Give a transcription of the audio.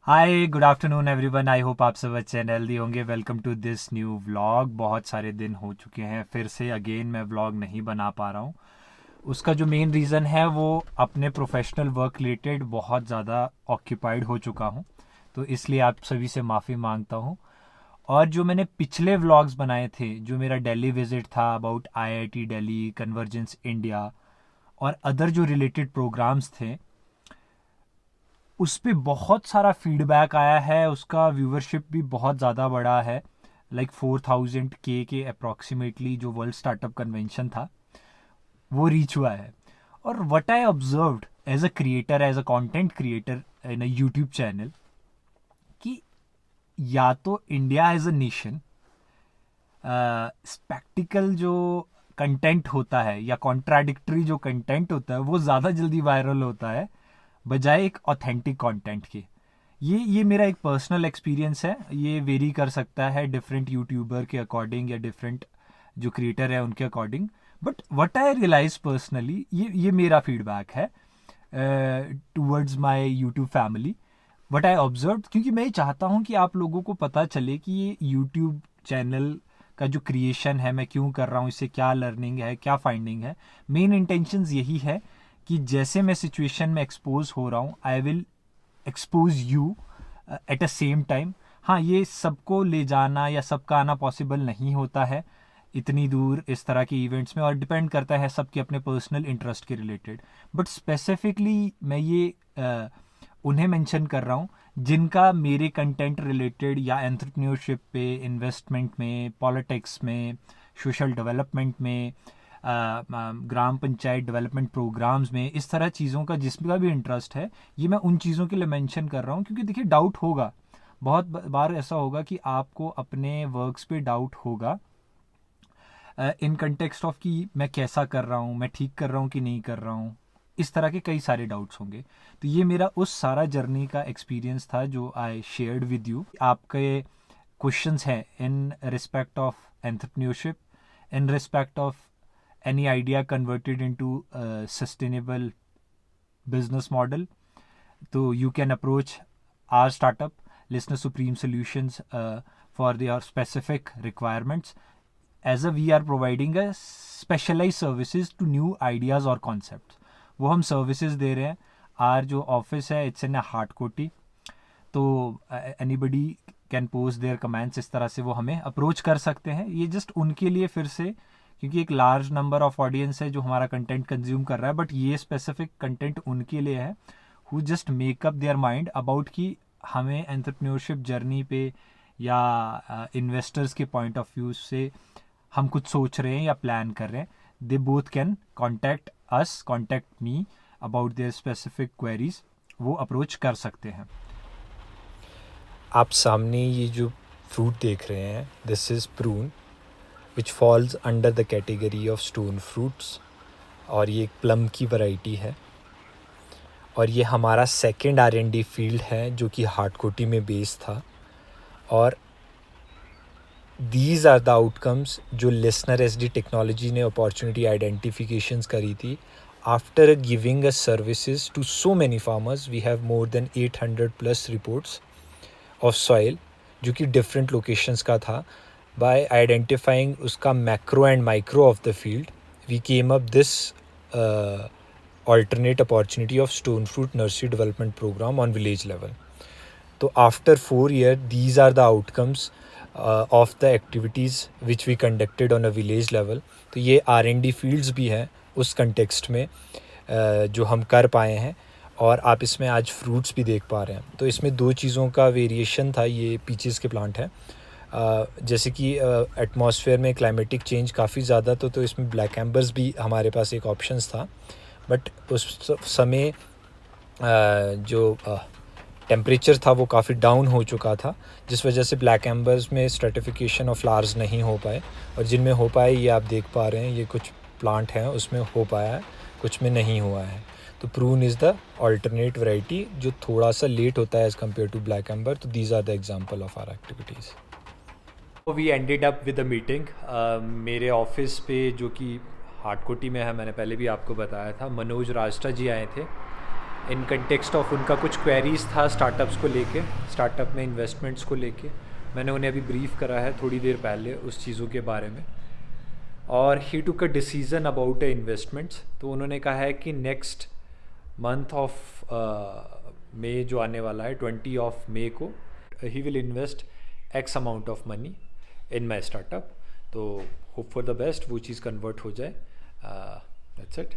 Hi good afternoon everyone. I hope आप सब अच्छे एंड हेल्दी होंगे। Welcome to this new vlog. बहुत सारे दिन हो चुके हैं, फिर से अगेन मैं व्लॉग नहीं बना पा रहा हूँ। उसका जो मेन रीज़न है वो अपने प्रोफेशनल वर्क रिलेटेड बहुत ज़्यादा ऑक्यूपाइड हो चुका हूँ, तो इसलिए आप सभी से माफ़ी मांगता हूँ। और जो मैंने पिछले व्लॉग्स बनाए थे, जो मेरा दिल्ली विज़िट था about IIT Delhi, convergence India और अदर जो रिलेटेड प्रोग्राम्स थे, उस पे बहुत सारा फीडबैक आया है। उसका व्यूवरशिप भी बहुत ज़्यादा बड़ा है, लाइक 4000 के अप्रॉक्सीमेटली जो वर्ल्ड स्टार्टअप कन्वेंशन था वो रीच हुआ है। और what I observed as a creator, as a content creator in a YouTube channel, कि या तो India as a nation spectacle जो कंटेंट होता है या कॉन्ट्राडिक्टरी जो कंटेंट होता है वो ज़्यादा जल्दी वायरल होता है बजाय एक ऑथेंटिक कंटेंट के। ये मेरा एक पर्सनल एक्सपीरियंस है। ये वेरी कर सकता है डिफरेंट यूट्यूबर के अकॉर्डिंग या डिफरेंट जो क्रिएटर है उनके according. But what I realise personally, ये मेरा फीडबैक है towards my YouTube family. What I observe, क्योंकि मैं ये चाहता हूँ कि आप लोगों को पता चले कि ये यूट्यूब चैनल का जो क्रिएशन है मैं क्यों कर रहा हूँ, इससे क्या लर्निंग है, क्या फाइंडिंग है। मेन इंटेंशंस यही है कि जैसे मैं सिचुएशन में एक्सपोज हो रहा हूँ, I will expose you at a same time. हाँ, ये सबको ले जाना या सबका आना पॉसिबल नहीं होता है इतनी दूर इस तरह के इवेंट्स में, और डिपेंड करता है सबके अपने पर्सनल इंटरेस्ट के रिलेटेड। बट स्पेसिफिकली मैं ये उन्हें मेंशन कर रहा हूँ जिनका मेरे कंटेंट रिलेटेड या एंटरप्रेन्योरशिप पे, इन्वेस्टमेंट में, पॉलिटिक्स में, सोशल डेवलपमेंट में, ग्राम पंचायत डेवलपमेंट प्रोग्राम्स में, इस तरह चीज़ों का जिसका भी इंटरेस्ट है, ये मैं उन चीज़ों के लिए मेंशन कर रहा हूँ। क्योंकि देखिए, डाउट होगा, बहुत बार ऐसा होगा कि आपको अपने वर्क्स पे डाउट होगा इन कंटेक्स्ट ऑफ कि मैं कैसा कर रहा हूँ, मैं ठीक कर रहा हूँ कि नहीं कर रहा हूँ। इस तरह के कई सारे डाउट्स होंगे। तो ये मेरा उस सारा जर्नी का एक्सपीरियंस था जो आई शेयर्ड विद यू। आपके क्वेश्चंस हैं in respect of entrepreneurship, in respect of any idea converted into a sustainable business model, so you can approach our startup, Listener Supreme Solutions, for their specific requirements. As a we are providing a specialized services to new ideas or concepts. वो हम services दे रहे हैं। Are जो office है it's in hard कोटी, तो anybody can post there comments. इस तरह से वो हमें अप्रोच कर सकते हैं। ये जस्ट उनके लिए, फिर से क्योंकि एक लार्ज नंबर ऑफ ऑडियंस है जो हमारा कंटेंट कंज्यूम कर रहा है, बट ये स्पेसिफिक कंटेंट उनके लिए है who just makeup their mind about कि हमें एंटरप्रेन्योरशिप जर्नी पे या इन्वेस्टर्स के पॉइंट ऑफ व्यू से हम कुछ सोच रहे हैं या प्लान कर रहे हैं। They both can contact us, contact me about their specific queries. वो अप्रोच कर सकते हैं। आप सामने ये जो फ्रूट देख रहे हैं, this is prune which falls under the category of stone fruits, और ये एक प्लम की वैरायटी है। और ये हमारा सेकेंड R&D फील्ड है जो कि हाटकोटी में बेस्ड था। और दीज आर द आउटकम्स जो लिसनर SD टेक्नोलॉजी ने अपॉर्चुनिटी आइडेंटिफिकेशंस करी थी। After giving a services to so many farmers, we have more than 800+ reports of soil जो कि डिफरेंट लोकेशंस का था। बाय आइडेंटिफाइंग उसका macro and micro of the field, we came up this alternate opportunity of stone fruit nursery development program on village level. So after 4 years, these are the outcomes of the activities which we conducted on a village level. तो ये R&D fields भी हैं उस context में जो हम कर पाए हैं, और आप इसमें आज फ्रूट्स भी देख पा रहे हैं। तो इसमें दो चीज़ों का वेरिएशन था। ये पीचेस के प्लांट हैं। जैसे कि एटमॉस्फेयर में क्लाइमेटिक चेंज काफ़ी ज़्यादा, तो इसमें ब्लैक एम्बर्स भी हमारे पास एक ऑप्शंस था। बट उस समय जो टेम्परेचर था वो काफ़ी डाउन हो चुका था, जिस वजह से ब्लैक एम्बर्स में स्ट्रेटिफिकेशन ऑफ फ्लावर्स नहीं हो पाए। और जिनमें हो पाए ये आप देख पा रहे हैं, ये कुछ प्लांट हैं उसमें हो पाया है, कुछ में नहीं हुआ है। तो prune is the alternate variety जो थोड़ा सा लेट होता है as compare to black amber. तो these are the example of our activities. We ended up with a meeting मेरे ऑफिस पे, जो कि हाटकोटी में है। मैंने पहले भी आपको बताया था। मनोज राष्ट्रा जी आए थे इन कंटेक्स्ट ऑफ उनका कुछ क्वेरीज था स्टार्टअप्स को लेके, स्टार्टअप में इन्वेस्टमेंट्स को लेके। मैंने उन्हें अभी ब्रीफ करा है थोड़ी देर पहले उस चीज़ों के बारे में, और ही टुक अ डिसीज़न अबाउट ए इन्वेस्टमेंट्स। तो उन्होंने कहा है कि नेक्स्ट मंथ ऑफ मई जो आने वाला है 20 ऑफ मई को, he will invest x amount of money in my startup. तो होप फॉर द बेस्ट वो चीज़ कन्वर्ट हो जाए। That's it.